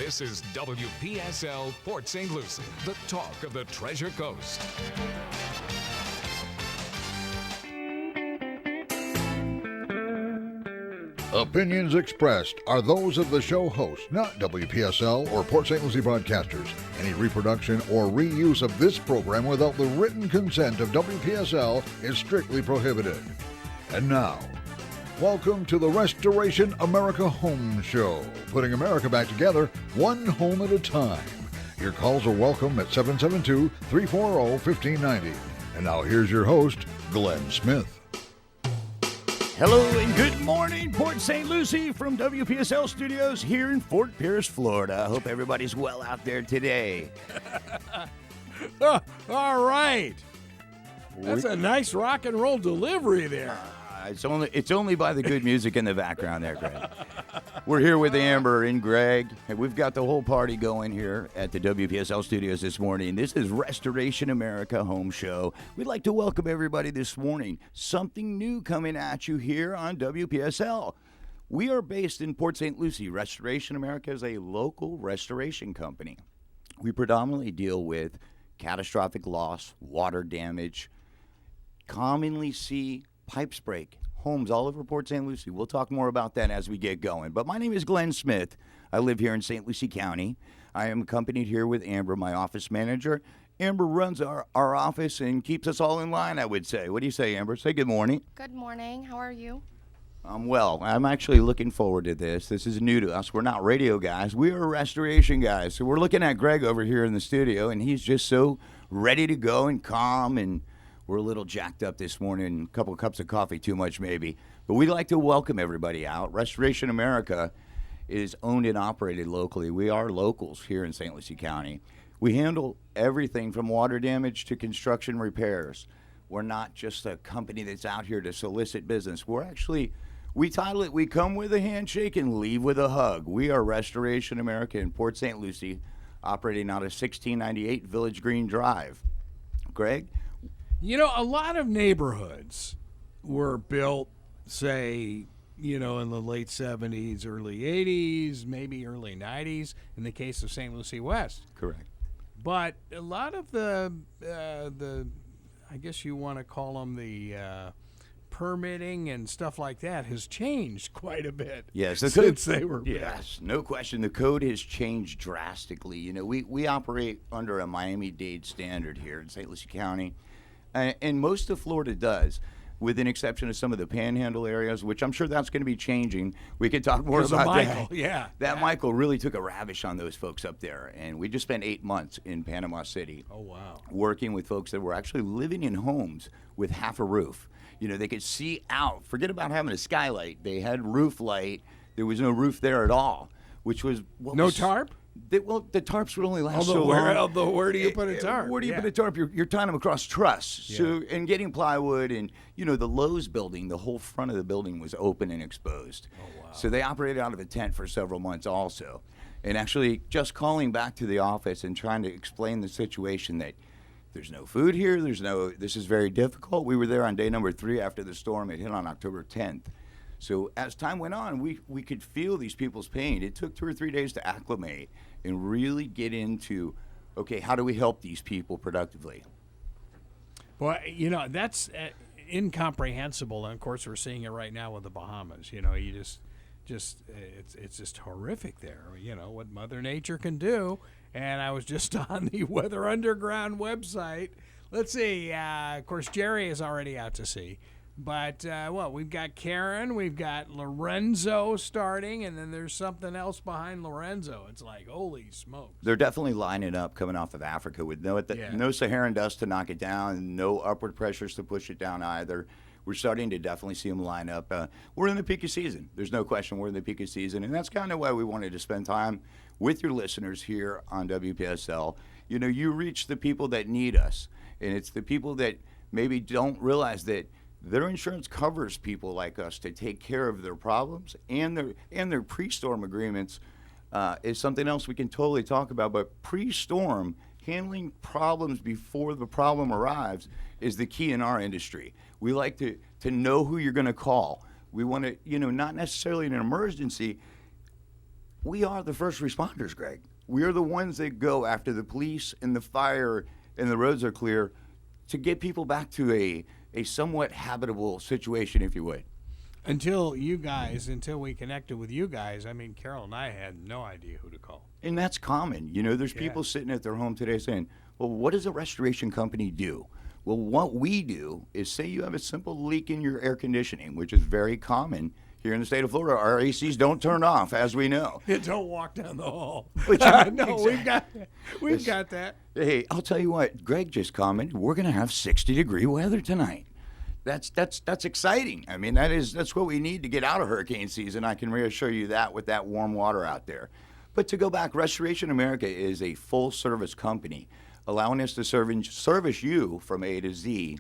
This is WPSL Port St. Lucie, the talk of the Treasure Coast. Opinions expressed are those of the show host, not WPSL or Port St. Lucie broadcasters. Any reproduction or reuse of this program without the written consent of WPSL is strictly prohibited. And now, welcome to the Restoration America Home Show, putting America back together one home at a time. Your calls are welcome at 772-340-1590. And now here's your host, Glen Smith. Hello and good morning, Port St. Lucie from WPSL Studios here in Fort Pierce, Florida. I hope everybody's well out there today. All right. That's a nice rock and roll delivery there. It's only by the good music in the background there, Greg. We're here with Amber and Greg, and we've got the whole party going here at the WPSL Studios this morning. This is Restoration America Home Show. We'd like to welcome everybody this morning. Something new coming at you here on WPSL. We are based in Port St. Lucie. Restoration America is a local restoration company. We predominantly deal with catastrophic loss, water damage, commonly see pipes break, homes all over Port St. Lucie. We'll talk more about that as we get going. But my name is Glen Smith. I live here in St. Lucie County. I am accompanied here with Amber, my office manager. Amber runs our office and keeps us all in line, I would say. What do you say, Amber? Say good morning. Good morning. How are you? I'm well. I'm actually looking forward to this. This is new to us. We're not radio guys. We are restoration guys. So we're looking at Greg over here in the studio, and he's just so ready to go and calm, and we're a little jacked up this morning, a couple of cups of coffee too much maybe. But we'd like to welcome everybody out. Restoration America is owned and operated locally. We are locals here in St. Lucie County. We handle everything from water damage to construction repairs. We're not just a company that's out here to solicit business. We title it, we come with a handshake and leave with a hug. We are Restoration America in Port St. Lucie, operating out of 1698 Village Green Drive. Greg? You know, a lot of neighborhoods were built, say, in the late 70s, early 80s, maybe early 90s, in the case of St. Lucie West. Correct. But a lot of the I guess you want to call them the permitting and stuff like that has changed quite a bit. Yes, since they were built. Yes, no question. The code has changed drastically. We operate under a Miami-Dade standard here in St. Lucie County. And most of Florida does, with an exception of some of the panhandle areas, which I'm sure that's going to be changing. We could talk more about Michael, that. Yeah. Michael really took a ravish on those folks up there. And we just spent 8 months in Panama City. Oh, wow. Working with folks that were actually living in homes with half a roof. They could see out. Forget about having a skylight. They had roof light. There was no roof there at all, which was... tarp? The tarps would only last so long. Where do you put a tarp? Where do you put a tarp? You're tying them across truss. Yeah. So, and getting plywood, and the Lowe's building, the whole front of the building was open and exposed. Oh, wow. So they operated out of a tent for several months also. And actually just calling back to the office and trying to explain the situation that there's no food here, this is very difficult. We were there on day number 3 after the storm. It hit on October 10th. So as time went on, we could feel these people's pain. It took 2 or 3 days to acclimate and really get into, okay, how do we help these people productively? Well, that's incomprehensible. And, of course, we're seeing it right now with the Bahamas. You it's just horrific there, what Mother Nature can do. And I was just on the Weather Underground website. Let's see. Of course, Jerry is already out to sea. But, we've got Karen, we've got Lorenzo starting, and then there's something else behind Lorenzo. It's like, holy smokes. They're definitely lining up coming off of Africa with no Saharan dust to knock it down, no upward pressures to push it down either. We're starting to definitely see them line up. We're in the peak of season. There's no question we're in the peak of season, and that's kind of why we wanted to spend time with your listeners here on WPSL. You reach the people that need us, and it's the people that maybe don't realize that their insurance covers people like us to take care of their problems, and their pre-storm agreements is something else we can totally talk about. But pre-storm, handling problems before the problem arrives is the key in our industry. We like to know who you're going to call. We want to, not necessarily in an emergency. we are the first responders, Greg. We are the ones that go after the police and the fire and the roads are clear to get people back to a somewhat habitable situation, if you would. Until we connected with you guys, I mean, Carol and I had no idea who to call. And that's common. There's people sitting at their home today saying, well, what does a restoration company do? Well, what we do is say you have a simple leak in your air conditioning, which is very common here in the state of Florida. Our ACs don't turn off, as we know. Yeah, don't walk down the hall. But no, we've got that. Hey, I'll tell you what, Greg just commented, we're going to have 60-degree weather tonight. That's exciting. I mean, that's what we need to get out of hurricane season. I can reassure you that with that warm water out there. But to go back, Restoration America is a full-service company, allowing us to service you from A to Z,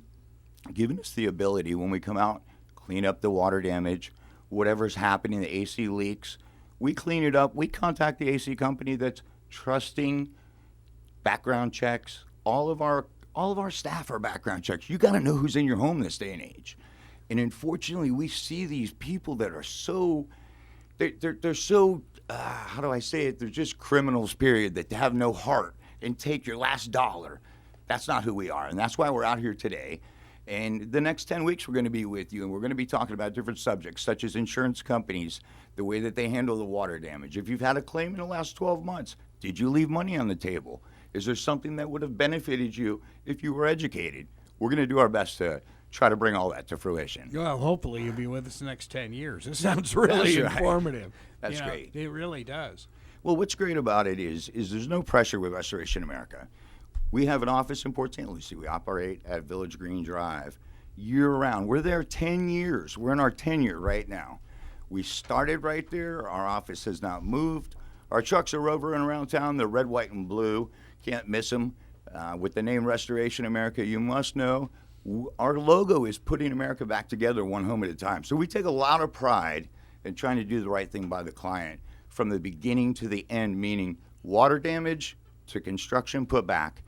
giving us the ability when we come out, clean up the water damage, whatever's happening, the AC leaks. We clean it up. We contact the AC company that's trusting, background checks. All of our staff are background checks. You got to know who's in your home this day and age. And unfortunately, we see these people that are so, they're so, how do I say it? They're just criminals, period, that have no heart and take your last dollar. That's not who we are. And that's why we're out here today. And the next 10 weeks, we're going to be with you, and we're going to be talking about different subjects, such as insurance companies, the way that they handle the water damage. If you've had a claim in the last 12 months, did you leave money on the table? Is there something that would have benefited you if you were educated? We're going to do our best to try to bring all that to fruition. Well, hopefully you'll be with us the next 10 years. It sounds really informative. That's great. It really does. Well, what's great about it is there's no pressure with Restoration America. We have an office in Port St. Lucie. We operate at Village Green Drive year-round. We're there 10 years. We're in our 10 year right now. We started right there. Our office has not moved. Our trucks are over and around town. They're red, white, and blue. Can't miss them. With the name Restoration America, you must know our logo is putting America back together one home at a time. So we take a lot of pride in trying to do the right thing by the client from the beginning to the end, meaning water damage to construction put back,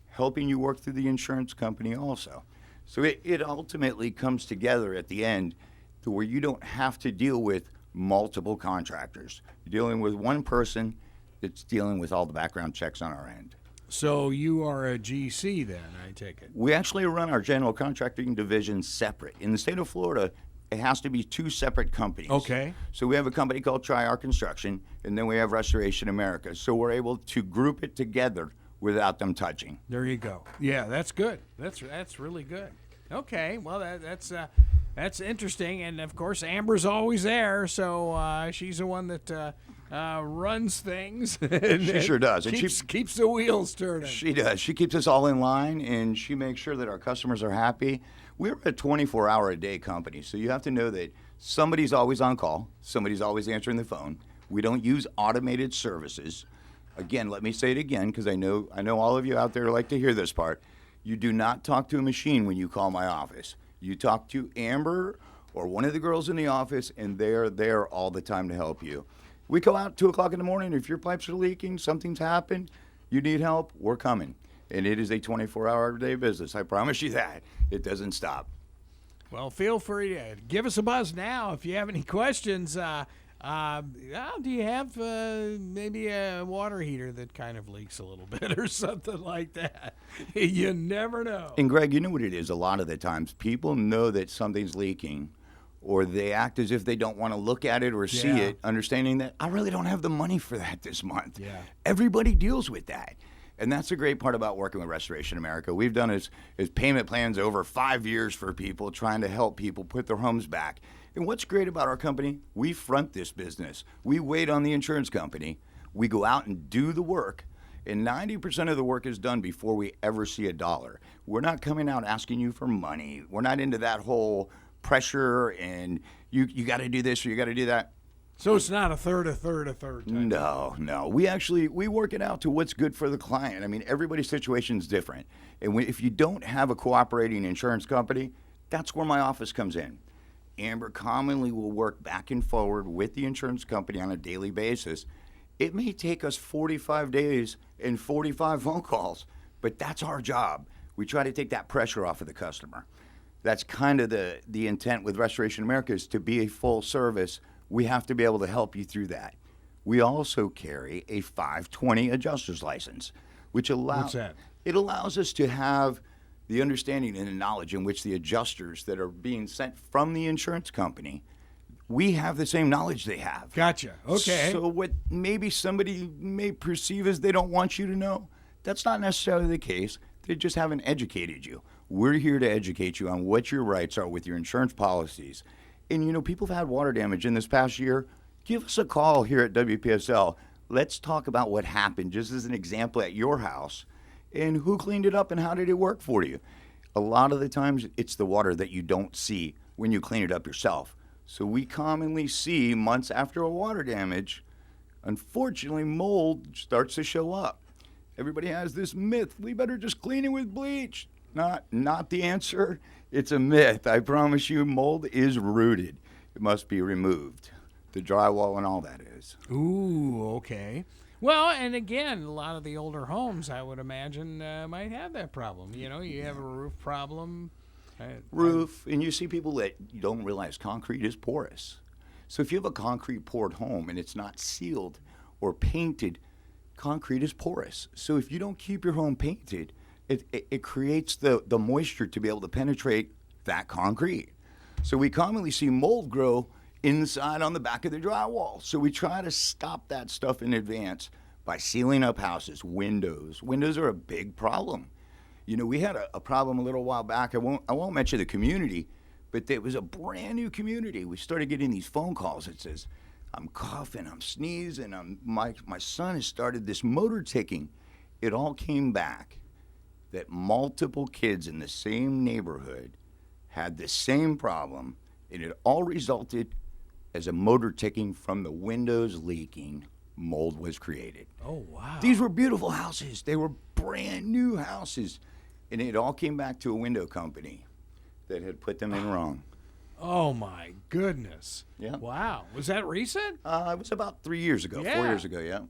helping you work through the insurance company also. So it ultimately comes together at the end to where you don't have to deal with multiple contractors. You're dealing with one person that's dealing with all the background checks on our end. So you are a GC then, I take it? We actually run our general contracting division separate. In the state of Florida, it has to be two separate companies. Okay. So we have a company called Tri-R Construction, and then we have Restoration America. So we're able to group it together without them touching. There you go. Yeah, that's good. That's really good. Okay, well that's interesting, and of course Amber's always there, so she's the one that runs things. She sure does. And keeps the wheels turning. She does. She keeps us all in line, and she makes sure that our customers are happy. We're a 24-hour-a-day company, so you have to know that somebody's always on call. Somebody's always answering the phone. We don't use automated services. Again, let me say it again, because I know all of you out there like to hear this part. You do not talk to a machine when you call my office. You talk to Amber or one of the girls in the office, and they're there all the time to help you. We go out 2 o'clock in the morning. If your pipes are leaking, something's happened, you need help, we're coming. And it is a 24-hour-a-day business. I promise you that. It doesn't stop. Well, feel free to give us a buzz now if you have any questions. Do you have maybe a water heater that kind of leaks a little bit or something like that? You never know. And Greg, you know what it is? A lot of the times people know that something's leaking, or they act as if they don't want to look at it or see it, understanding that I really don't have the money for that this month. Yeah. Everybody deals with that. And that's the great part about working with Restoration America. We've done is payment plans over 5 years for people, trying to help people put their homes back. And what's great about our company, we front this business. We wait on the insurance company. We go out and do the work. And 90% of the work is done before we ever see a dollar. We're not coming out asking you for money. We're not into that whole pressure and you got to do this or you got to do that. So it's not a third. No. We work it out to what's good for the client. I mean, everybody's situation is different. And if you don't have a cooperating insurance company, that's where my office comes in. Amber commonly will work back and forward with the insurance company on a daily basis. It may take us 45 days and 45 phone calls, but that's our job. We try to take that pressure off of the customer. That's kind of the intent with Restoration America, is to be a full service. We have to be able to help you through that. we also carry a 520 adjuster's license, which What's that? It allows us to have the understanding and the knowledge in which the adjusters that are being sent from the insurance company, we have the same knowledge they have. Gotcha. Okay. So what maybe somebody may perceive as they don't want you to know, that's not necessarily the case. They just haven't educated you. We're here to educate you on what your rights are with your insurance policies. And, you know, people have had water damage in this past year. Give us a call here at WPSL. Let's talk about what happened, just as an example at your house, and who cleaned it up and how did it work for you. A lot of the times, it's the water that you don't see when you clean it up yourself. So we commonly see months after a water damage, unfortunately, mold starts to show up. Everybody has this myth, we better just clean it with bleach. Not the answer. It's a myth. I promise you, mold is rooted. It must be removed. The drywall and all that is. Ooh, okay. Well, and again, a lot of the older homes, I would imagine, might have that problem. You know, you have a roof problem. Roof, and you see people that you don't realize concrete is porous. So if you have a concrete poured home and it's not sealed or painted, concrete is porous. So if you don't keep your home painted, it creates the moisture to be able to penetrate that concrete. So we commonly see mold grow inside on the back of the drywall. So we try to stop that stuff in advance by sealing up houses. Windows are a big problem. You know, we had a problem a little while back. I won't mention the community, but it was a brand new community. We started getting these phone calls that says, I'm coughing, I'm sneezing, my son has started this motor ticking. It all came back that multiple kids in the same neighborhood had the same problem, and it all resulted as a motor ticking from the windows leaking. Mold was created. Oh, wow. These were beautiful houses. They were brand new houses, and it all came back to a window company that had put them in wrong. Oh, my goodness. Yeah. Wow. Was that recent? It was about 3 years ago, Yeah. 4 years ago, yeah.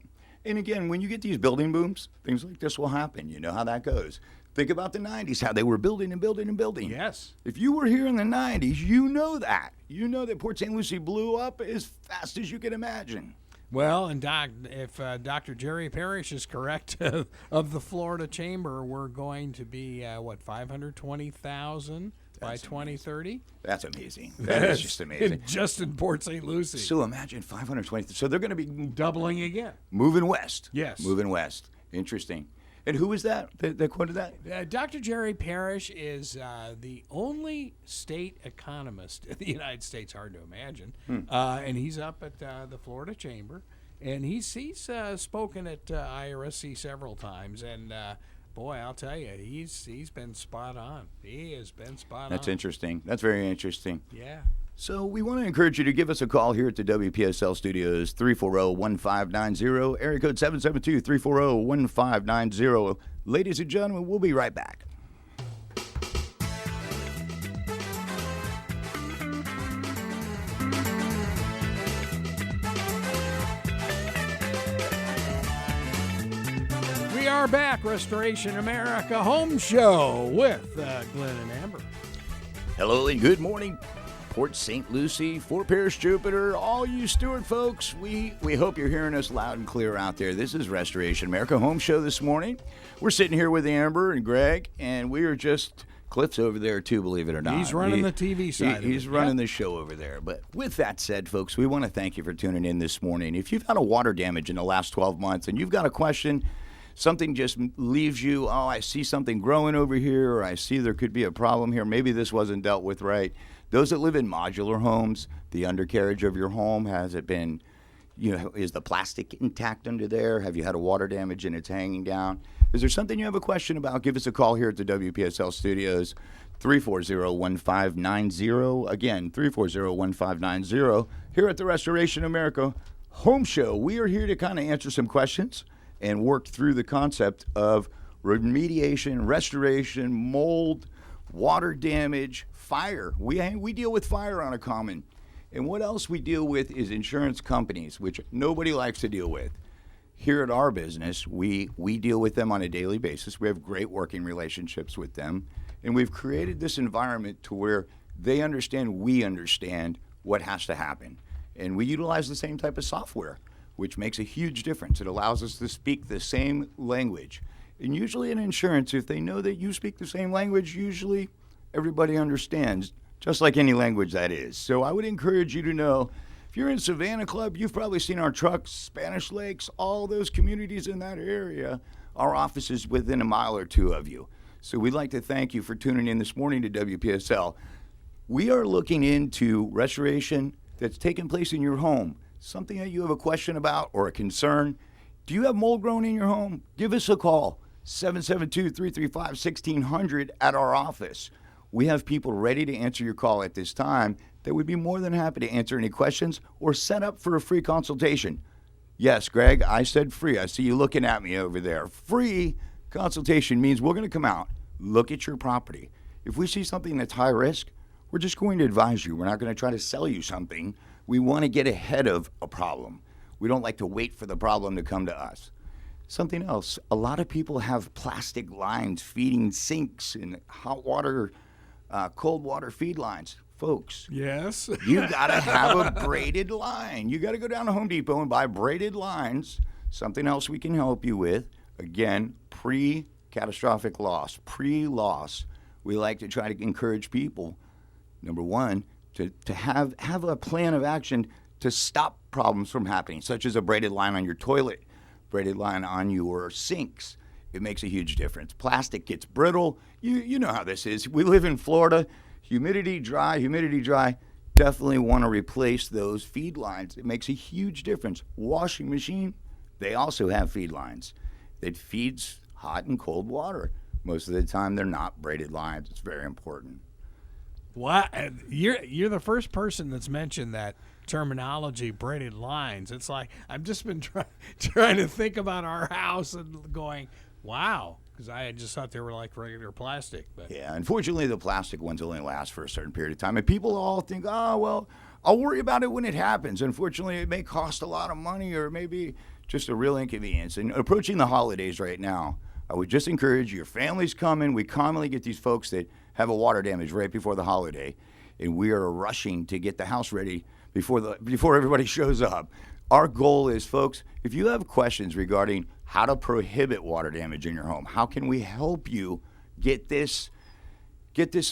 And again, when you get these building booms, things like this will happen. You know how that goes. Think about the 90s, how they were building and building and building. Yes. If you were here in the 90s, you know that. You know that Port St. Lucie blew up as fast as you can imagine. Well, and if Dr. Jerry Parrish is correct, of the Florida Chamber, we're going to be, 520,000 by 2030? That's amazing. That is just amazing. Just in Port St. Lucie. So imagine 520. So they're going to be Doubling again. moving west. Yes. Moving west. Interesting. And who was that quoted that? Dr. Jerry Parrish is the only state economist in the United States, hard to imagine, and he's up at the Florida Chamber, and he's spoken at IRSC several times, and boy, I'll tell you, he's been spot on. He has been spot on. That's interesting. That's very interesting. Yeah. So we want to encourage you to give us a call here at the WPSL studios, 340-1590, area code 772-340-1590. Ladies and gentlemen, we'll be right back. We are back, Restoration America Home Show with Glen and Amber. Hello and good morning, Port St. Lucie, Fort Pierce, Jupiter, all you Stewart folks. We hope you're hearing us loud and clear out there. This is Restoration America Home Show this morning. We're sitting here with Amber and Greg, and we are just Cliff's over there too, believe it or not. He's running the TV side. He's running the show over there. But with that said, folks, we want to thank you for tuning in this morning. If you've had a water damage in the last 12 months and you've got a question, something just leaves you, I see something growing over here, or I see there could be a problem here. Maybe this wasn't dealt with right. Those that live in modular homes, the undercarriage of your home, has it been, is the plastic intact under there? Have you had a water damage and it's hanging down? Is there something you have a question about? Give us a call here at the WPSL studios, 340-1590. Again, 340-1590. Here at the Restoration America Home Show, we are here to kind of answer some questions and work through the concept of remediation, restoration, mold, water damage, fire. We deal with fire on a common. And what else we deal with is insurance companies, which nobody likes to deal with. Here at our business, we deal with them on a daily basis. We have great working relationships with them. And we've created this environment to where they understand, we understand what has to happen. And we utilize the same type of software. which makes a huge difference. It allows us to speak the same language. And usually in insurance, if they know that you speak the same language, usually everybody understands, just like any language that is. So I would encourage you to know, if you're in Savannah Club, you've probably seen our trucks, Spanish Lakes, all those communities in that area. Our office is within a mile or two of you. So we'd like to thank you for tuning in this morning to WPSL. We are looking into restoration that's taking place in your home. Something that you have a question about or a concern. Do you have mold growing in your home? Give us a call, 772-335-1600 at our office. We have people ready to answer your call at this time that would be more than happy to answer any questions or set up for a free consultation. Yes, Greg, I said free. I see you looking at me over there. Free consultation means we're going to come out, look at your property. If we see something that's high risk, we're just going to advise you. We're not going to try to sell you something. We want to get ahead of a problem. We don't like to wait for the problem to come to us. Something else, a lot of people have plastic lines feeding sinks and hot water, cold water feed lines. Folks, Yes. you got to have a braided line. You got to go down to Home Depot and buy braided lines. Something else we can help you with. Again, pre-catastrophic loss, pre-loss. We like to try to encourage people, number one, to have a plan of action to stop problems from happening, such as a braided line on your toilet, braided line on your sinks. It makes a huge difference. Plastic gets brittle. You know how this is. We live in Florida. Humidity dry. Definitely want to replace those feed lines. It makes a huge difference. Washing machine, they also have feed lines that feeds hot and cold water. Most of the time, they're not braided lines. It's very important. What? You're the first person that's mentioned that terminology, braided lines. It's like I've just been trying to think about our house and going, wow, because I just thought they were like regular plastic. But Yeah, unfortunately, the plastic ones only last for a certain period of time. And people all think, oh, well, I'll worry about it when it happens. Unfortunately, it may cost a lot of money or maybe just a real inconvenience. And approaching the holidays right now, I would just encourage your families coming. We commonly get these folks that have a water damage right before the holiday, and we are rushing to get the house ready before everybody shows up. Our goal is, folks, if you have questions regarding how to prohibit water damage in your home, how can we help you get this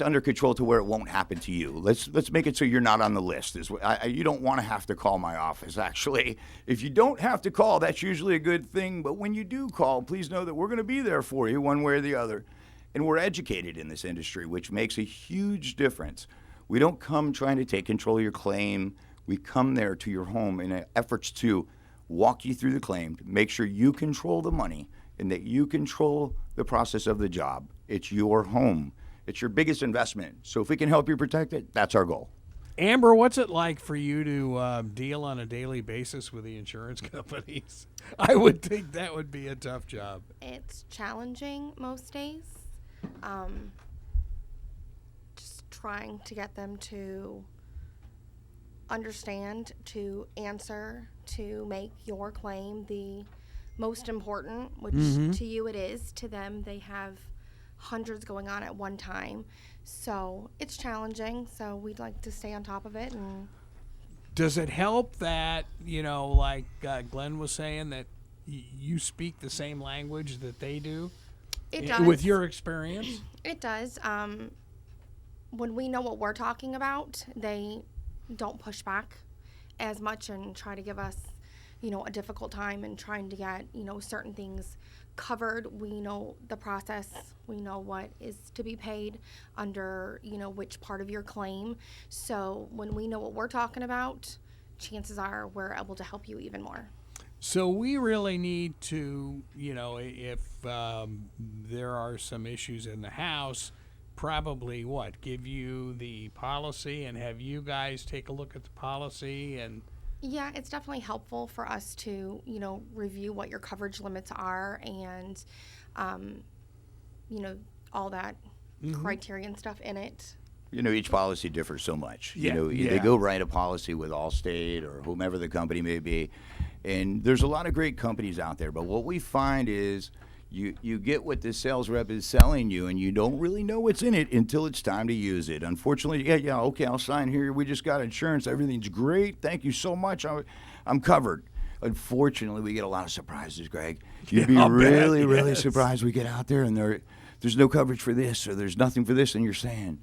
under control to where it won't happen to you? Let's make it so you're not on the list. You don't want to have to call my office, actually. If you don't have to call, that's usually a good thing. But when you do call, please know that we're going to be there for you one way or the other. And we're educated in this industry, which makes a huge difference. We don't come trying to take control of your claim. We come there to your home in efforts to walk you through the claim, to make sure you control the money and that you control the process of the job. It's your home. It's your biggest investment. So if we can help you protect it, that's our goal. Amber, what's it like for you to deal on a daily basis with the insurance companies? I would think that would be a tough job. It's challenging most days. Just trying to get them to understand, to answer, to make your claim the most important, which to you it is. To them, they have hundreds going on at one time. So it's challenging. So we'd like to stay on top of it. And Does it help that, like Glenn was saying, that you speak the same language that they do? it does. With your experience? It does. When we know what we're talking about, they don't push back as much and try to give us, a difficult time in trying to get, certain things covered. We know the process. We know what is to be paid under, which part of your claim. So when we know what we're talking about, chances are we're able to help you even more. So we really need to, if there are some issues in the house, probably give you the policy and have you guys take a look at the policy and... Yeah, it's definitely helpful for us to, review what your coverage limits are and, all that criteria and stuff in it. Each policy differs so much. Yeah. They go write a policy with Allstate or whomever the company may be. And there's a lot of great companies out there. But what we find is you get what the sales rep is selling you, and you don't really know what's in it until it's time to use it. Unfortunately, okay, I'll sign here. We just got insurance. Everything's great. Thank you so much. I'm covered. Unfortunately, we get a lot of surprises, Greg. You'd be I'll bet, really yes. surprised we get out there and there's no coverage for this or there's nothing for this, and you're saying,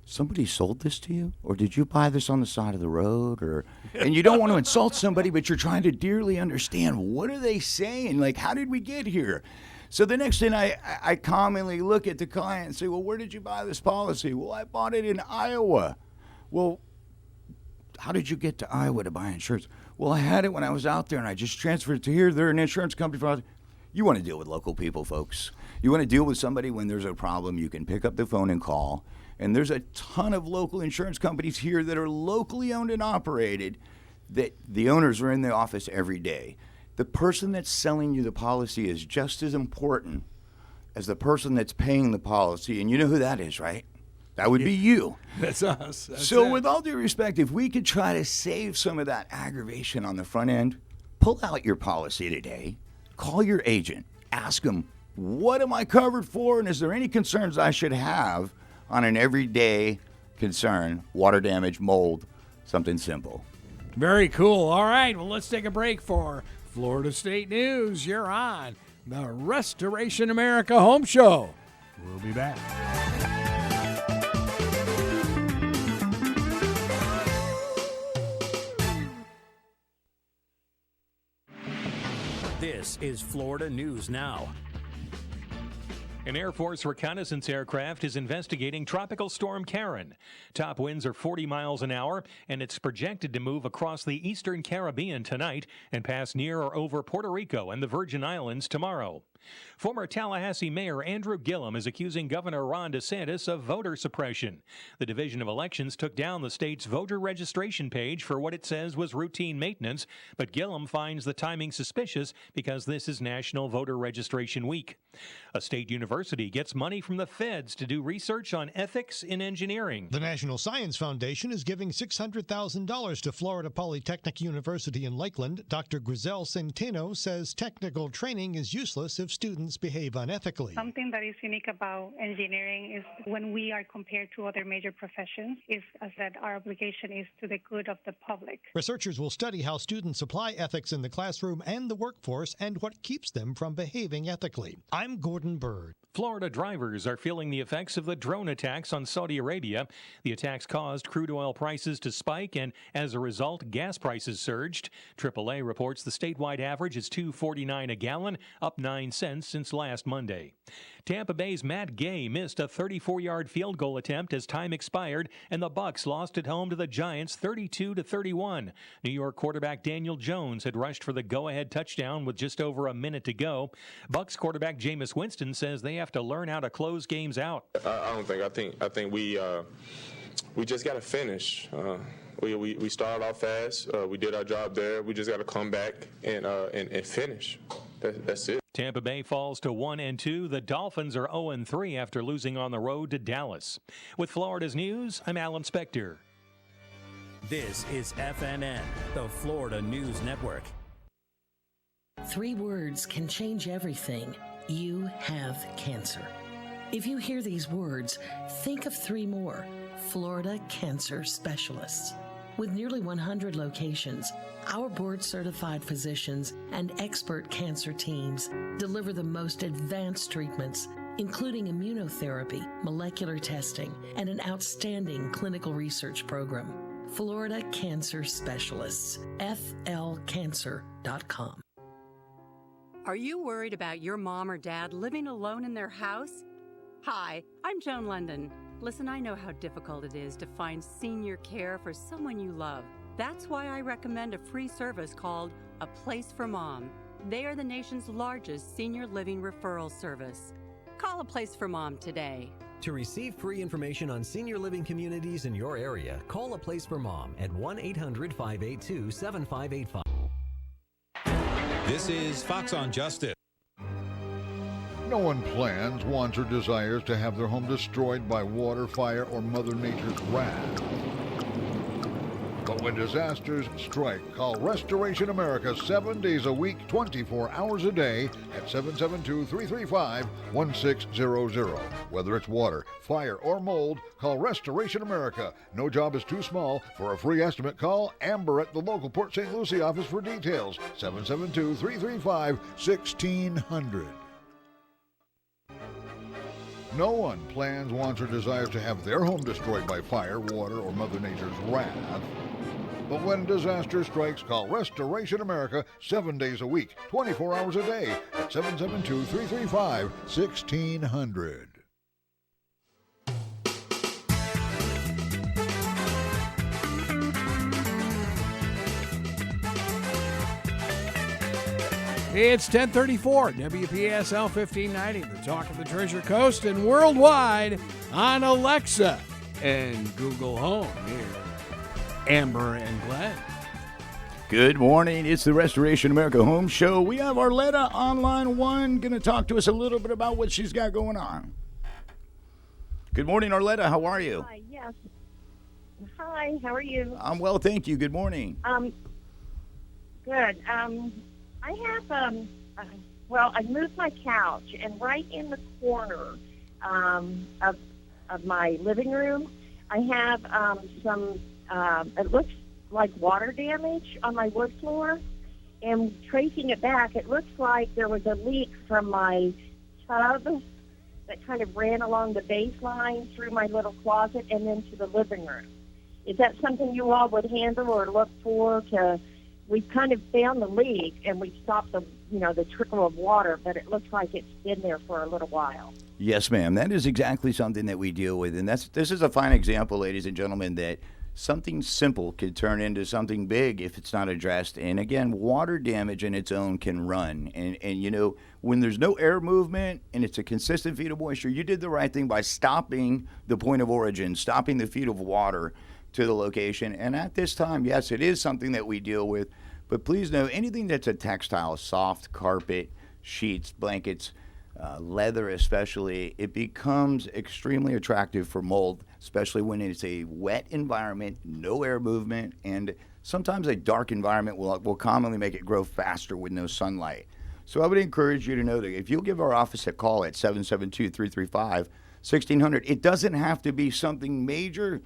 somebody sold this to you, or did you buy this on the side of the road, and you don't want to insult somebody, but you're trying to dearly understand, what are they saying? Like, how did we get here? So the next thing I commonly look at the client and say, well, where did you buy this policy? Well, I bought it in Iowa. Well, how did you get to Iowa to buy insurance? Well, I had it when I was out there, and I just transferred it to here. They're an insurance company. You want to deal with local people, folks. You want to deal with somebody when there's a problem. You can pick up the phone and call. And there's a ton of local insurance companies here that are locally owned and operated that the owners are in the office every day. The person that's selling you the policy is just as important as the person that's paying the policy. And you know who that is, right? That would be you. That's us. That's So it. with all due respect, if we could try to save some of that aggravation on the front end, pull out your policy today, call your agent, ask them, what am I covered for, and is there any concerns I should have on an everyday concern, water damage, mold, something simple. Very cool. All right, well, let's take a break for Florida State News. You're on the Restoration America Home Show. We'll be back. This is Florida News Now. An Air Force reconnaissance aircraft is investigating Tropical Storm Karen. Top winds are 40 miles an hour, and it's projected to move across the eastern Caribbean tonight and pass near or over Puerto Rico and the Virgin Islands tomorrow. Former Tallahassee Mayor Andrew Gillum is accusing Governor Ron DeSantis of voter suppression. The Division of Elections took down the state's voter registration page for what it says was routine maintenance, but Gillum finds the timing suspicious because this is National Voter Registration Week. A state university gets money from the feds to do research on ethics in engineering. The National Science Foundation is giving $600,000 to Florida Polytechnic University in Lakeland. Dr. Griselle Centeno says technical training is useless if students behave unethically. Something that is unique about engineering is when we are compared to other major professions is that our obligation is to the good of the public. Researchers will study how students apply ethics in the classroom and the workforce and what keeps them from behaving ethically. I'm Gordon Bird. Florida drivers are feeling the effects of the drone attacks on Saudi Arabia. The attacks caused crude oil prices to spike, and as a result, gas prices surged. AAA reports the statewide average is $2.49 a gallon, up 9 cents since last Monday. Tampa Bay's Matt Gay missed a 34-yard field goal attempt as time expired, and the Bucs lost at home to the Giants 32-31. New York quarterback Daniel Jones had rushed for the go-ahead touchdown with just over a minute to go. Bucs quarterback Jameis Winston says they have to learn how to close games out. I think we just got to finish. We started off fast. We did our job there. We just got to come back and finish. That's it. Tampa Bay falls to 1-2. The Dolphins are 0-3 after losing on the road to Dallas. With Florida's news, I'm Alan Spector. This is FNN, the Florida News Network. 3 words can change everything. You have cancer. If you hear these words, think of 3 more. Florida Cancer Specialists. With nearly 100 locations, our board-certified physicians and expert cancer teams deliver the most advanced treatments, including immunotherapy, molecular testing, and an outstanding clinical research program. Florida Cancer Specialists, flcancer.com. Are you worried about your mom or dad living alone in their house? Hi, I'm Joan London. Listen, I know how difficult it is to find senior care for someone you love. That's why I recommend a free service called A Place for Mom. They are the nation's largest senior living referral service. Call A Place for Mom today. To receive free information on senior living communities in your area, call A Place for Mom at 1-800-582-7585. This is Fox on Justice. No one plans, wants, or desires to have their home destroyed by water, fire, or Mother Nature's wrath. But when disasters strike, call Restoration America 7 days a week, 24 hours a day at 772-335-1600. Whether it's water, fire, or mold, call Restoration America. No job is too small. For a free estimate, call Amber at the local Port St. Lucie office for details. 772-335-1600. No one plans, wants, or desires to have their home destroyed by fire, water, or Mother Nature's wrath. But when disaster strikes, call Restoration America 7 days a week, 24 hours a day at 772-335-1600. It's 1034, WPSL 1590, the talk of the Treasure Coast and worldwide on Alexa and Google Home. Here, Amber and Glen. Good morning. It's the Restoration America Home Show. We have Arletta on line one, going to talk to us a little bit about what she's got going on. Good morning, Arletta. How are you? Hi, yes. Hi, how are you? I'm well, thank you. Good morning. Good. I have, I moved my couch, and right in the corner of my living room, I have some, it looks like water damage on my wood floor, and tracing it back, it looks like there was a leak from my tub that kind of ran along the baseline through my little closet and then to the living room. Is that something you all would handle or look for to... We've kind of found the leak, and we've stopped the trickle of water, but it looks like it's been there for a little while. Yes, ma'am. That is exactly something that we deal with, and this is a fine example, ladies and gentlemen, that something simple could turn into something big if it's not addressed. And again, water damage in its own can run. And when there's no air movement and it's a consistent feed of moisture, you did the right thing by stopping the point of origin, stopping the feed of water to the location. And at this time, yes, it is something that we deal with. But please know, anything that's a textile, soft carpet, sheets, blankets, leather especially, it becomes extremely attractive for mold, especially when it's a wet environment, no air movement, and sometimes a dark environment will commonly make it grow faster with no sunlight. So I would encourage you to know that if you'll give our office a call at 772-335-1600, it doesn't have to be something major.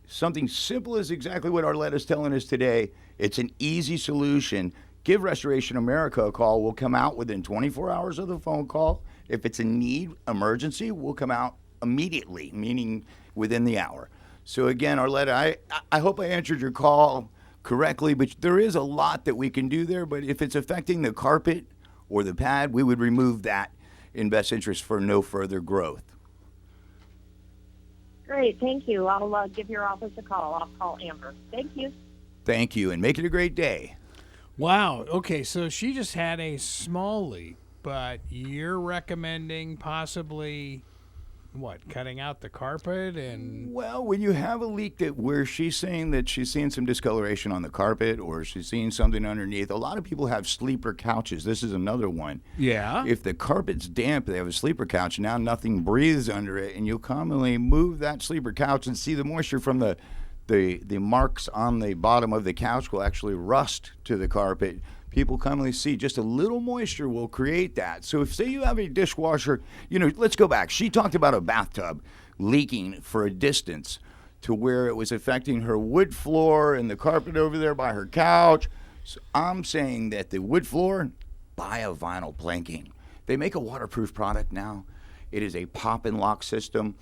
Something simple is exactly what Arletta's telling us today. It's an easy solution. Give Restoration America a call. We'll come out within 24 hours of the phone call. If it's a need, emergency, we'll come out immediately, meaning within the hour. So again, Arletta, I hope I answered your call correctly, but there is a lot that we can do there. But if it's affecting the carpet or the pad, we would remove that in best interest for no further growth. Great, thank you. I'll give your office a call. I'll call Amber. Thank you. Thank you, and make it a great day. Wow. Okay, so she just had a small leak, but you're recommending possibly, cutting out the carpet and... Well, when you have a leak where she's saying that she's seeing some discoloration on the carpet or she's seeing something underneath, a lot of people have sleeper couches. This is another one. Yeah. If the carpet's damp, they have a sleeper couch, now nothing breathes under it, and you'll commonly move that sleeper couch and see the moisture from the marks on the bottom of the couch will actually rust to the carpet. People commonly see just a little moisture will create that. So if, say, you have a dishwasher, let's go back. She talked about a bathtub leaking for a distance to where it was affecting her wood floor and the carpet over there by her couch. So I'm saying that the wood floor, buy a vinyl planking. They make a waterproof product now. It is a pop and lock system.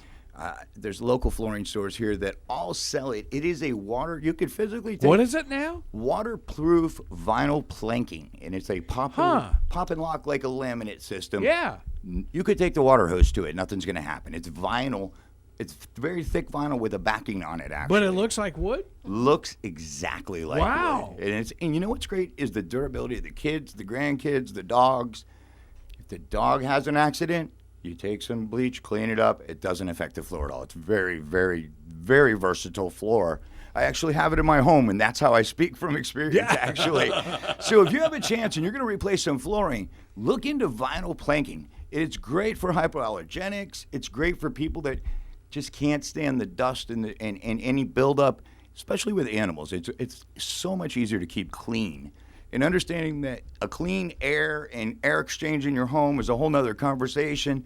There's local flooring stores here that all sell it. It is you could physically take... What is it now? Waterproof vinyl planking. And it's a pop and lock like a laminate system. Yeah. You could take the water hose to it. Nothing's going to happen. It's vinyl. It's very thick vinyl with a backing on it, actually. But it looks like wood? Looks exactly like wood. And you know what's great is the durability of the kids, the grandkids, the dogs. If the dog has an accident, you take some bleach, clean it up. It doesn't affect the floor at all. It's very, very, very versatile floor. I actually have it in my home, and that's how I speak from experience, actually. So if you have a chance and you're going to replace some flooring, look into vinyl planking. It's great for hypoallergenics. It's great for people that just can't stand the dust and any buildup. especially with animals. It's so much easier to keep clean. And understanding that a clean air and air exchange in your home is a whole nother conversation.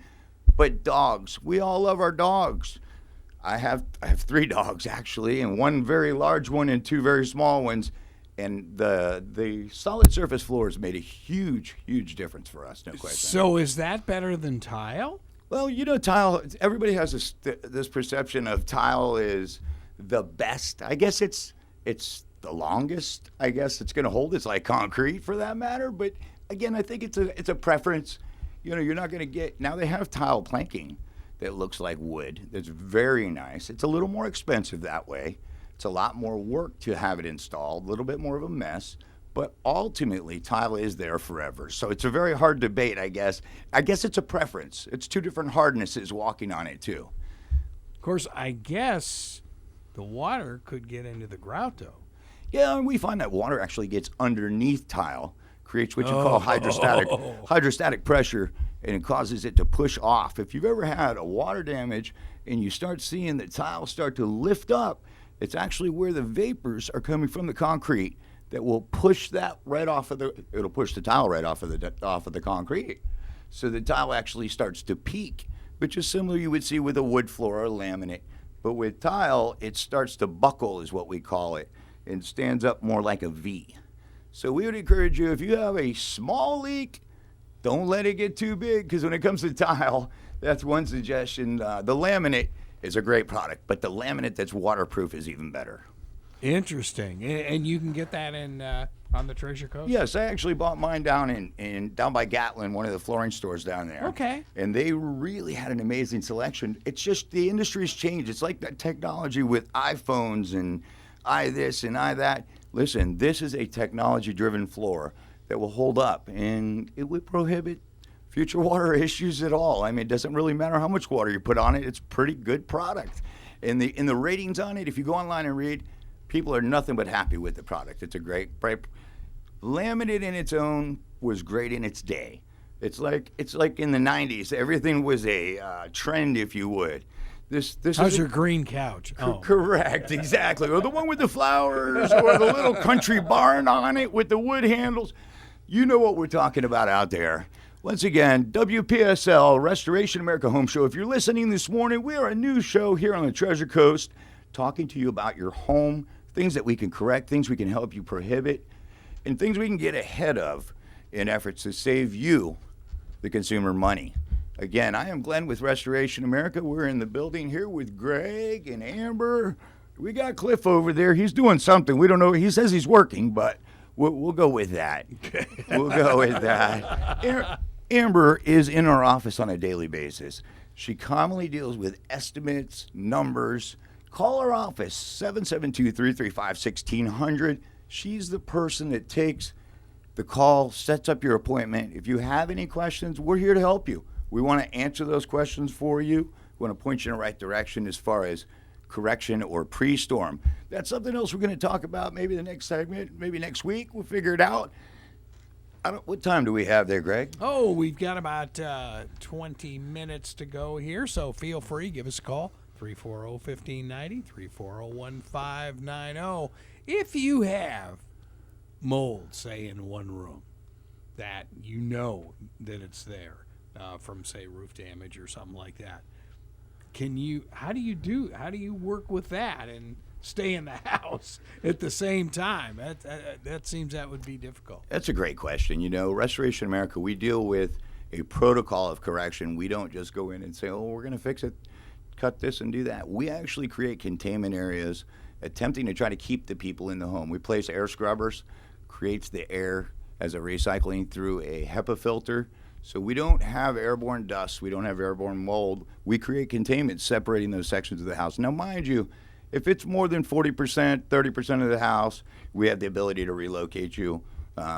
But dogs, we all love our dogs. I have 3 dogs actually, and 1 very large one and 2 very small ones. And the solid surface floors made a huge, huge difference for us, no question. So is that better than tile? Well, tile, everybody has this perception of tile is the best. I guess it's the longest. I guess it's going to hold. It's like concrete for that matter. But again, I think it's a preference. You're not going to get, now they have tile planking that looks like wood. That's very nice. It's a little more expensive that way. It's a lot more work to have it installed, a little bit more of a mess, but ultimately tile is there forever. So it's a very hard debate, I guess. I guess it's a preference. It's 2 different hardnesses walking on it too. Of course, I guess the water could get into the grout though. Yeah, and we find that water actually gets underneath tile, creates what you call hydrostatic pressure, and it causes it to push off. If you've ever had a water damage and you start seeing the tile start to lift up, it's actually where the vapors are coming from the concrete that will push that right off of it'll push the tile right off of the concrete. So the tile actually starts to peak, which is similar you would see with a wood floor or laminate. But with tile, it starts to buckle is what we call it, and stands up more like a V. So we would encourage you, if you have a small leak, don't let it get too big, because when it comes to tile, that's one suggestion. The laminate is a great product, but the laminate that's waterproof is even better. Interesting. And you can get that on the Treasure Coast? Yes, I actually bought mine down down by Gatlin, one of the flooring stores down there. Okay. And they really had an amazing selection. It's just the industry's changed. It's like that technology with iPhones and I this and I that. Listen, this is a technology-driven floor that will hold up, and it would prohibit future water issues at all. I mean, it doesn't really matter how much water you put on it. It's a pretty good product. And the ratings on it, if you go online and read, people are nothing but happy with the product. It's a great laminate in its own was great in its day. It's like in the 90s. Everything was a trend, if you would. This How's your green couch? Correct, exactly. Or the one with the flowers, or the little country barn on it with the wood handles. You know what we're talking about out there. Once again, WPSL, Restoration America Home Show. If you're listening this morning, we are a new show here on the Treasure Coast, talking to you about your home, things that we can correct, things we can help you prohibit, and things we can get ahead of in efforts to save you, the consumer, money. Again, I am Glen with Restoration America. We're in the building here with Greg and Amber. We got Cliff over there. He's doing something. We don't know. He says he's working, but we'll go with that. We'll go with that. Amber is in our office on a daily basis. She commonly deals with estimates, numbers. Call our office, 772-335-1600. She's the person that takes the call, sets up your appointment. If you have any questions, we're here to help you. We want to answer those questions for you. We want to point you in the right direction as far as correction or pre-storm. That's something else we're going to talk about maybe the next segment, maybe next week. We'll figure it out. What time do we have there, Greg? Oh, we've got about 20 minutes to go here, so feel free. Give us a call, 340-1590, 340-1590. If you have mold, say, in one room, that you know that it's there from, say, roof damage or something like that, how do you work with that and stay in the house at the same time? That seems that would be difficult. That's a great question. Restoration America, we deal with a protocol of correction. We don't just go in and say, we're going to fix it, cut this and do that. We actually create containment areas, attempting to try to keep the people in the home. We place air scrubbers, creates the air as a recycling through a HEPA filter. So we don't have airborne dust. We don't have airborne mold. We create containment separating those sections of the house. Now, mind you, if it's more than 40%, 30% of the house, we have the ability to relocate you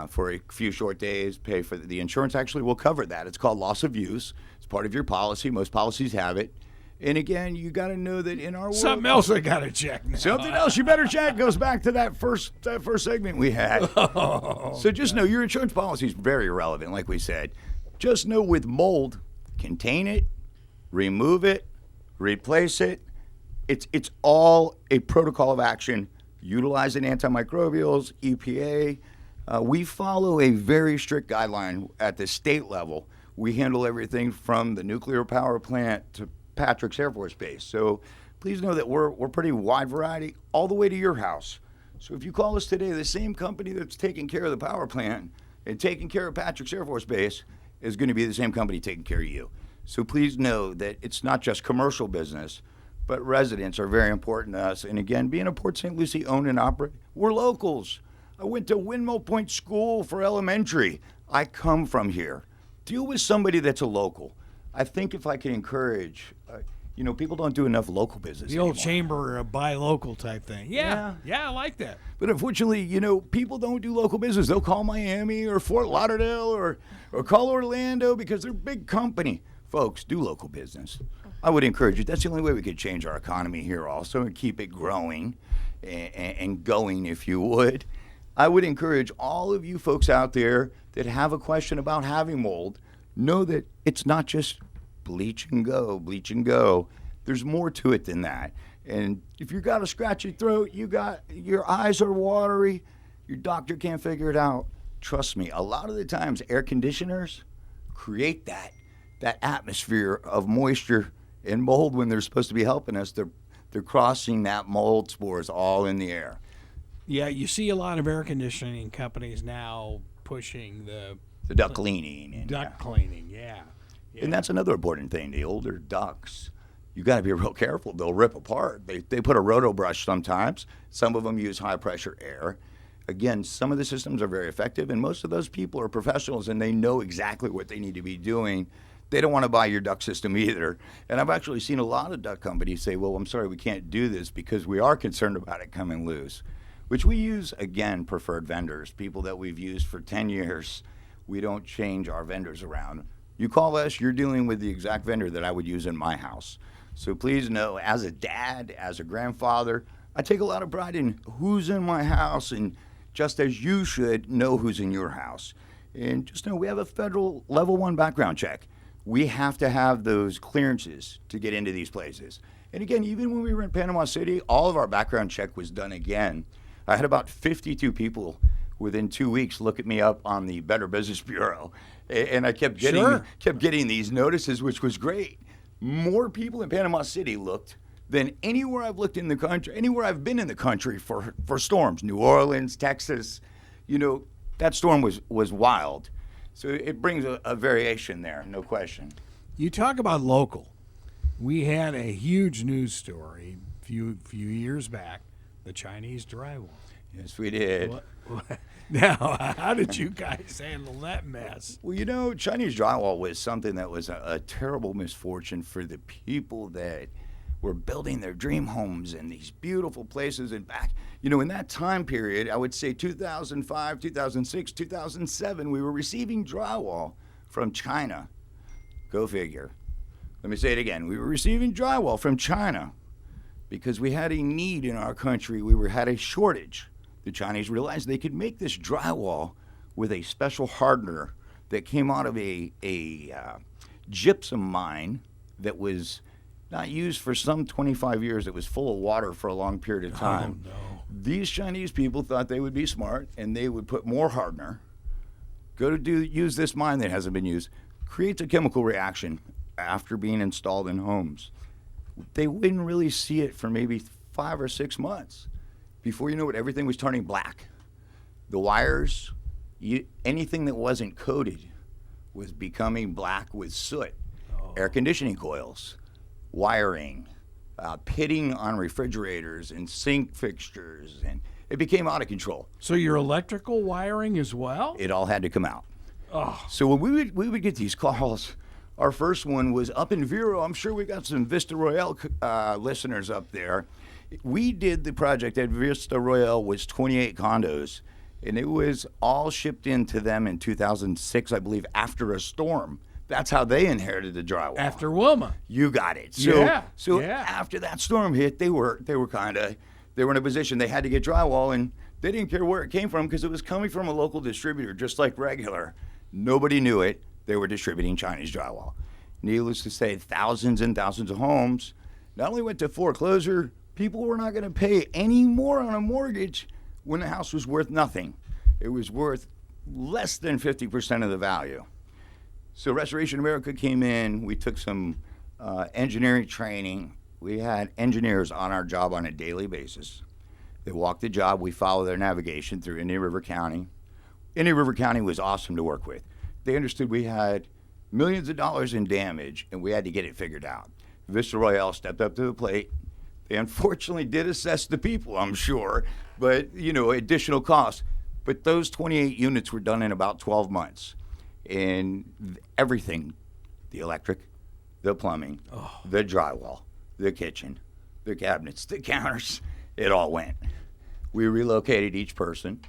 for a few short days, pay for the insurance actually will cover that. It's called loss of use. It's part of your policy. Most policies have it. And again, you got to know that in our world, something else I got to check now. Something else you better check goes back to that first segment we had. So just know your insurance policy is very relevant, like we said. Just know with mold, contain it, remove it, replace it. It's all a protocol of action utilizing antimicrobials, EPA. We follow a very strict guideline at the state level. We handle everything from the nuclear power plant to Patrick's Air Force Base. So please know that we're pretty wide variety all the way to your house. So if you call us today, the same company that's taking care of the power plant and taking care of Patrick's Air Force Base is going to be the same company taking care of you. So please know that it's not just commercial business, but residents are very important to us. And again, being a Port St. Lucie owned and operated, we're locals. I went to Windmill Point School for elementary. I come from here. Deal with somebody that's a local. I think if I could encourage, people don't do enough local business The old anymore. chamber buy local type thing. Yeah, I like that. But unfortunately, people don't do local business. They'll call Miami or Fort Lauderdale or call Orlando because they're a big company. Folks, do local business. I would encourage you. That's the only way we could change our economy here also and keep it growing and going, if you would. I would encourage all of you folks out there that have a question about having mold, know that it's not just bleach and go. There's more to it than that. And if you got a scratchy throat, your eyes are watery, your doctor can't figure it out, trust me, a lot of the times air conditioners create that atmosphere of moisture and mold when they're supposed to be helping us. They're crossing that mold spores all in the air. Yeah, you see a lot of air conditioning companies now pushing the duct cleaning. Cleaning, yeah. And that's another important thing. The older ducts, you got to be real careful. They'll rip apart. They put a roto brush sometimes. Some of them use high pressure air. Again, some of the systems are very effective, and most of those people are professionals, and they know exactly what they need to be doing. They don't want to buy your duct system either. And I've actually seen a lot of duct companies say, well, I'm sorry, we can't do this because we are concerned about it coming loose, which we use, again, preferred vendors, people that we've used for 10 years. We don't change our vendors around. You call us, you're dealing with the exact vendor that I would use in my house. So please know, as a dad, as a grandfather, I take a lot of pride in who's in my house, and just as you should know who's in your house. And just know we have a federal level 1 background check. We have to have those clearances to get into these places. And again, even when we were in Panama City, all of our background check was done again. I had about 52 people within 2 weeks look at me up on the Better Business Bureau. And I kept getting these notices, which was great. More people in Panama City looked than anywhere I've looked in the country, anywhere I've been in the country for storms. New Orleans, Texas, that storm was wild. So it brings a variation there, no question. You talk about local. We had a huge news story a few years back, the Chinese drywall. Yes, we did. Now, how did you guys handle that mess? Well, Chinese drywall was something that was a terrible misfortune for the people that were building their dream homes in these beautiful places. And back, in that time period, I would say 2005, 2006, 2007, we were receiving drywall from China. Go figure. Let me say it again. We were receiving drywall from China because we had a need in our country. We had a shortage. The Chinese realized they could make this drywall with a special hardener that came out of a gypsum mine that was not used for some 25 years. It was full of water for a long period of time. Oh, no. These Chinese people thought they would be smart, and they would put more hardener, use this mine that hasn't been used, creates a chemical reaction after being installed in homes. They wouldn't really see it for maybe 5 or 6 months. Before you know it, everything was turning black. The wires, anything that wasn't coated was becoming black with soot. Air conditioning coils, wiring, pitting on refrigerators and sink fixtures, and it became out of control. So your electrical wiring as well? It all had to come out. Oh. So when we would get these calls, our first one was up in Vero. I'm sure we got some Vista Royale listeners up there. We did the project at Vista Royale, was 28 condos, and it was all shipped in to them in 2006, I believe, after a storm. That's how they inherited the drywall. After Wilma. You got it. So after that storm hit, they were in a position they had to get drywall, and they didn't care where it came from because it was coming from a local distributor, just like regular. Nobody knew it. They were distributing Chinese drywall. Needless to say, thousands and thousands of homes not only went to foreclosure, People were not going to pay any more on a mortgage when the house was worth nothing. It was worth less than 50% of the value. So Restoration America came in. We took some engineering training. We had engineers on our job on a daily basis. They walked the job. We followed their navigation through Indian River County. Indian River County was awesome to work with. They understood we had millions of dollars in damage, and we had to get it figured out. Vista Royale stepped up to the plate. They unfortunately did assess the people, I'm sure, but, additional costs. But those 28 units were done in about 12 months. And everything, the electric, the plumbing, the drywall, the kitchen, the cabinets, the counters, it all went. We relocated each person,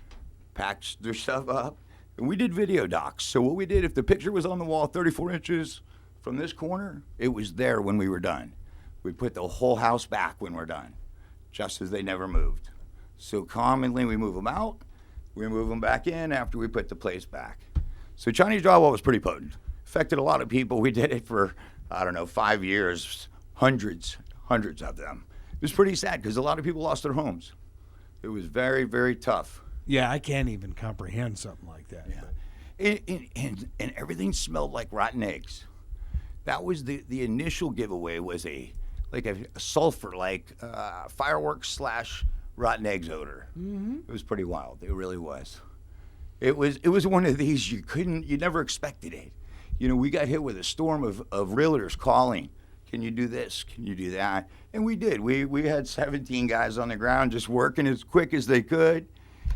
packed their stuff up, and we did video docs. So what we did, if the picture was on the wall 34 inches from this corner, it was there when we were done. We put the whole house back when we're done, just as they never moved. So commonly we move them out, we move them back in after we put the place back. So Chinese drywall was pretty potent. Affected a lot of people. We did it for, 5 years, hundreds of them. It was pretty sad because a lot of people lost their homes. It was very, very tough. Yeah, I can't even comprehend something like that. Yeah. And everything smelled like rotten eggs. That was the initial giveaway was a sulfur, fireworks / rotten eggs odor. Mm-hmm. It was pretty wild. It really was. It was one of these you never expected it. We got hit with a storm of realtors calling. Can you do this? Can you do that? And we did. We had 17 guys on the ground just working as quick as they could.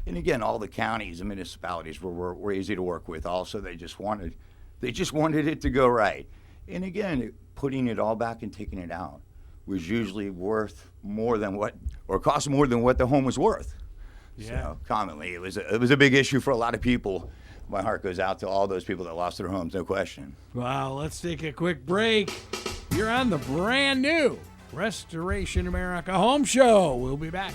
And again, all the counties and municipalities were easy to work with. Also, they just wanted it to go right. And again, putting it all back and taking it out was usually worth more than cost more than what the home was worth. Yeah. So commonly, it was a big issue for a lot of people. My heart goes out to all those people that lost their homes, no question. Wow, let's take a quick break. You're on the brand new Restoration America Home Show. We'll be back.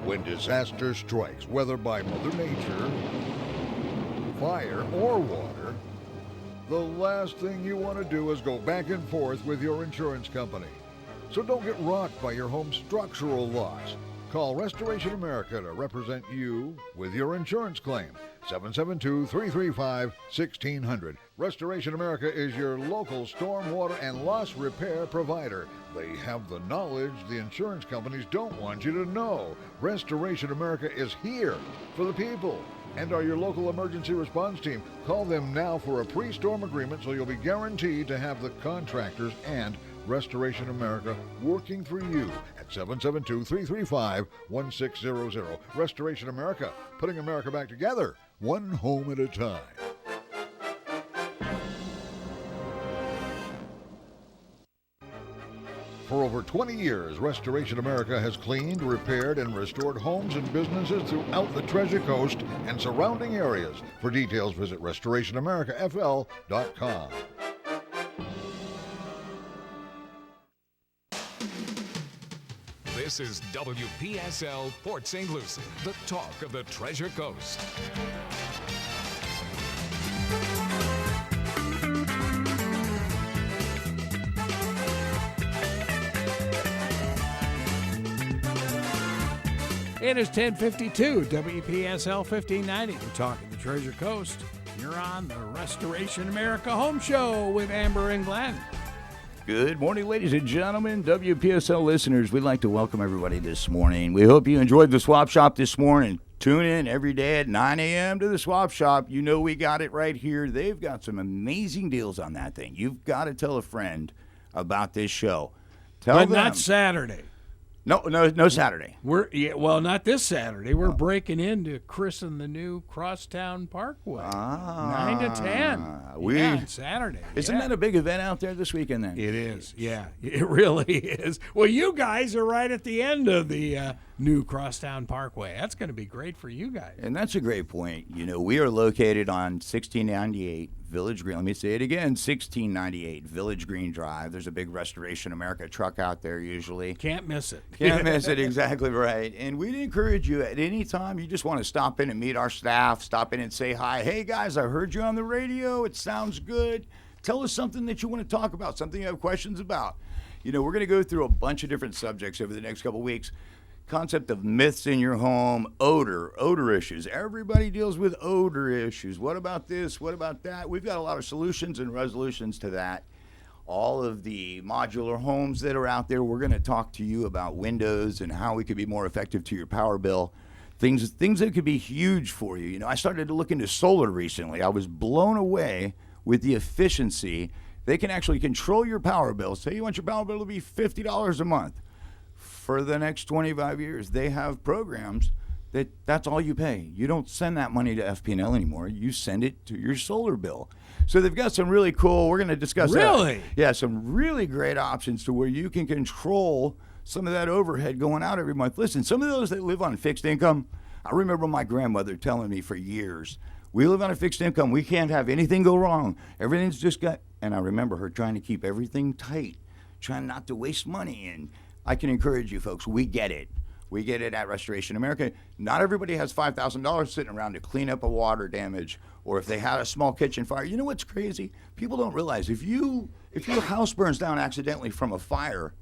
When disaster strikes, whether by Mother Nature, fire, or water, the last thing you want to do is go back and forth with your insurance company. So don't get rocked by your home's structural loss. Call Restoration America to represent you with your insurance claim. 772-335-1600. Restoration America is your local stormwater and loss repair provider. They have the knowledge the insurance companies don't want you to know. Restoration America is here for the people and are your local emergency response team. Call them now for a pre-storm agreement so you'll be guaranteed to have the contractors and Restoration America working for you at 772-335-1600. Restoration America, putting America back together, one home at a time. For over 20 years, Restoration America has cleaned, repaired, and restored homes and businesses throughout the Treasure Coast and surrounding areas. For details, visit restorationamericafl.com. This is WPSL Port St. Lucie, the talk of the Treasure Coast. It is 10:52, WPSL 1590. We're talking the Treasure Coast. You're on the Restoration America Home Show with Amber and Glen. Good morning, ladies and gentlemen, WPSL listeners. We'd like to welcome everybody this morning. We hope you enjoyed the Swap Shop this morning. Tune in every day at 9 a.m. to the Swap Shop. You know we got it right here. They've got some amazing deals on that thing. You've got to tell a friend about this show. Tell but them. Not Saturday. No Saturday. Not this Saturday. We're breaking in to christen the new Crosstown Parkway. 9 to 10. On Saturday. Isn't that a big event out there this weekend then? It is. Yeah, it really is. Well, you guys are right at the end of the new Crosstown Parkway. That's going to be great for you guys. And that's a great point. We are located on 1698, Village Green. Let me say it again, 1698 Village Green Drive. There's a big Restoration America truck out there usually. Can't miss it. Can't miss it, exactly right. And we'd encourage you at any time you just want to stop in and meet our staff, stop in and say hi. Hey, guys, I heard you on the radio. It sounds good. Tell us something that you want to talk about, something you have questions about. You know, we're going to go through a bunch of different subjects over the next couple weeks. Concept of myths in your home, odor issues. Everybody deals with odor issues. What about this? What about that? We've got a lot of solutions and resolutions to that. All of the modular homes that are out there, we're going to talk to you about windows and how we could be more effective to your power bill. Things that could be huge for you. You know, I started to look into solar recently. I was blown away with the efficiency. They can actually control your power bill. Say you want your power bill to be $50 a month. For the next 25 years, they have programs that's all you pay. You don't send that money to FP&L anymore. You send it to your solar bill. So they've got some really cool, we're going to discuss Really? that. Yeah, some really great options to where you can control some of that overhead going out every month. Listen, some of those that live on fixed income, I remember my grandmother telling me for years, we live on a fixed income. We can't have anything go wrong. Everything's just got, and I remember her trying to keep everything tight, trying not to waste money. And I can encourage you folks, we get it. We get it at Restoration America. Not everybody has $5,000 sitting around to clean up a water damage, or if they had a small kitchen fire. You know what's crazy? People don't realize if your house burns down accidentally from a fire,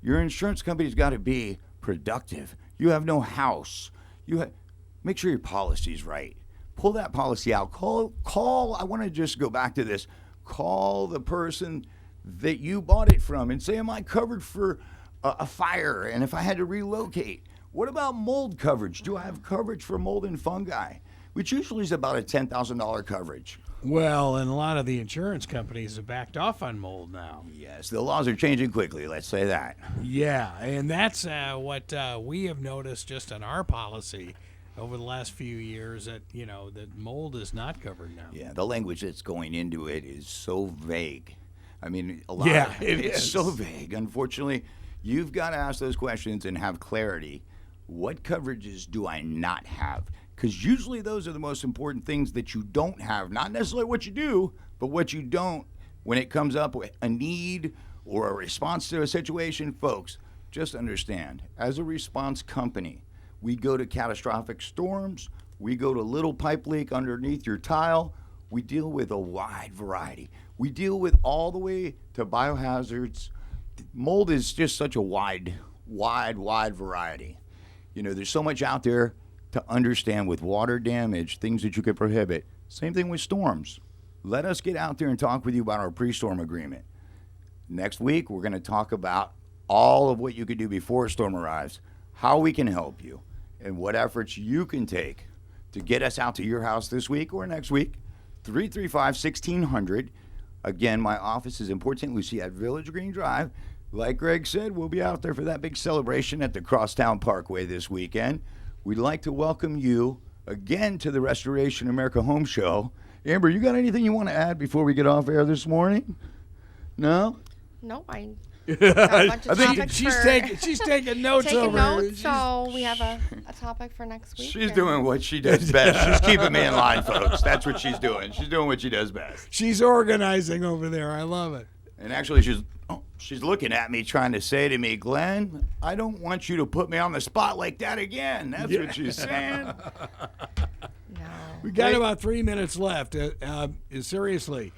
your insurance company's got to be productive. You have no house. Make sure your policy's right. Pull that policy out. Call. I want to just go back to this. Call the person that you bought it from and say, am I covered for a fire, and if I had to relocate? What about mold coverage? Do I have coverage for mold and fungi? Which usually is about a $10,000 coverage. Well, and a lot of the insurance companies have backed off on mold now. Yes, the laws are changing quickly, let's say that. Yeah, and that's what we have noticed just on our policy over the last few years, that, you know, that mold is not covered now. Yeah, the language that's going into it is so vague. I mean, a lot Yeah, it's so vague. Unfortunately, you've got to ask those questions and have clarity. What coverages do I not have? Because usually those are the most important things that you don't have. Not necessarily what you do, but what you don't when it comes up with a need or a response to a situation. Folks, just understand, as a response company, we go to catastrophic storms. We go to little pipe leak underneath your tile. We deal with a wide variety. We deal with all the way to biohazards. Mold is just such a wide variety. You know, there's so much out there to understand with water damage, things that you could prohibit. Same thing with storms. Let us get out there and talk with you about our pre-storm agreement. Next week, we're going to talk about all of what you could do before a storm arrives, how we can help you, and what efforts you can take to get us out to your house this week or next week. 335-1600. Again, my office is in Port St. Lucie at Village Green Drive. Like Greg said, we'll be out there for that big celebration at the Crosstown Parkway this weekend. We'd like to welcome you again to the Restoration America Home Show. Amber, you got anything you want to add before we get off air this morning? No? No, I I think she's taking notes over here. So we have a topic for next week. She's doing what she does best. She's keeping me in line, folks. That's what she's doing. She's doing what she does best. She's organizing over there. I love it. And actually, she's looking at me trying to say to me, Glenn, I don't want you to put me on the spot like that again. That's what she's saying. No. We got about 3 minutes left. Seriously,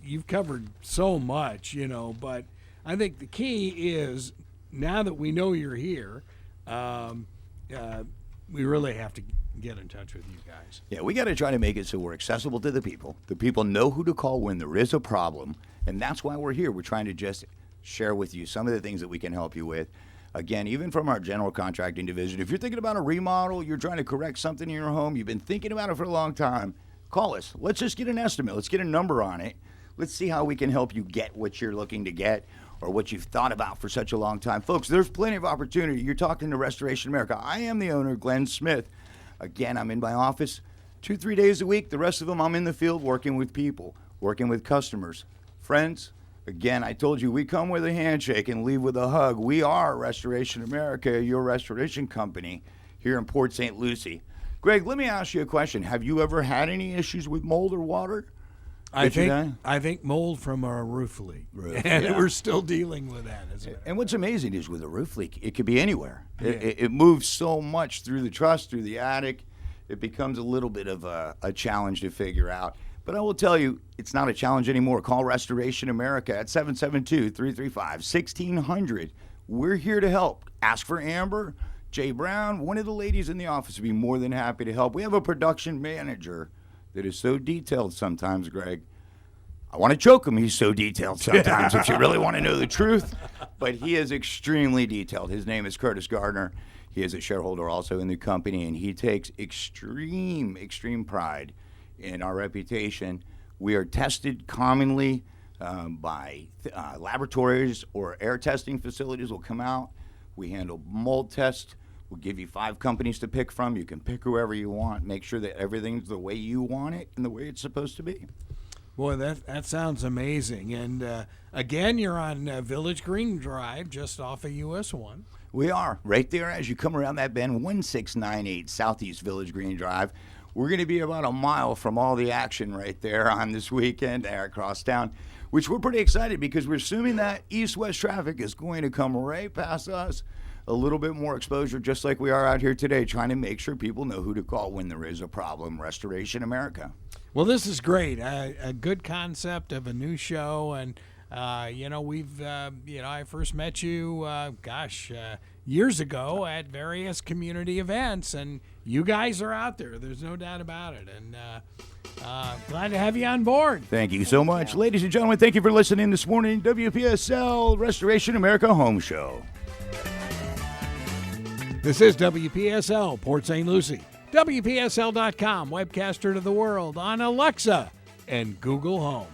you've covered so much, you know, but I think the key is, now that we know you're here, we really have to get in touch with you guys. Yeah, we got to try to make it so we're accessible to the people. The people know who to call when there is a problem, and that's why we're here. We're trying to just share with you some of the things that we can help you with. Again, even from our general contracting division, if you're thinking about a remodel, you're trying to correct something in your home, you've been thinking about it for a long time, call us. Let's just get an estimate. Let's get a number on it. Let's see how we can help you get what you're looking to get, or what you've thought about for such a long time. Folks, there's plenty of opportunity. You're talking to Restoration America. I am the owner, Glenn Smith. Again, I'm in my office 2-3 days a week. The rest of them, I'm in the field working with people, working with customers, friends. Again, I told you, we come with a handshake and leave with a hug. We are Restoration America, your restoration company here in Port St. Lucie. Greg, let me ask you a question. Have you ever had any issues with mold or water? I think mold from our roof leak. And we're still dealing with that. And what's amazing is with a roof leak, it could be anywhere. It moves so much through the truss, through the attic. It becomes a little bit of a challenge to figure out. But I will tell you, it's not a challenge anymore. Call Restoration America at 772-335-1600. We're here to help. Ask for Amber, Jay Brown, one of the ladies in the office would be more than happy to help. We have a production manager that is so detailed sometimes, Greg. I want to choke him. He's so detailed sometimes if you really want to know the truth. But he is extremely detailed. His name is Curtis Gardner. He is a shareholder also in the company, and he takes extreme pride in our reputation. We are tested commonly by laboratories or air testing facilities will come out. We handle mold tests. We'll give you 5 companies to pick from. You can pick whoever you want. Make sure that everything's the way you want it and the way it's supposed to be. Boy, that sounds amazing. And again, you're on Village Green Drive, just off of US 1. We are right there as you come around that bend, 1698 Southeast Village Green Drive. We're going to be about a mile from all the action right there on this weekend there across town, which we're pretty excited because we're assuming that east-west traffic is going to come right past us. A little bit more exposure, just like we are out here today, trying to make sure people know who to call when there is a problem. Restoration America. Well, this is great. A good concept of a new show, and we've I first met you, years ago at various community events, and you guys are out there. There's no doubt about it, and glad to have you on board. Thank you so much, ladies and gentlemen. Thank you for listening this morning. WPSL Restoration America Home Show. This is WPSL, Port St. Lucie. WPSL.com, webcaster to the world on Alexa and Google Home.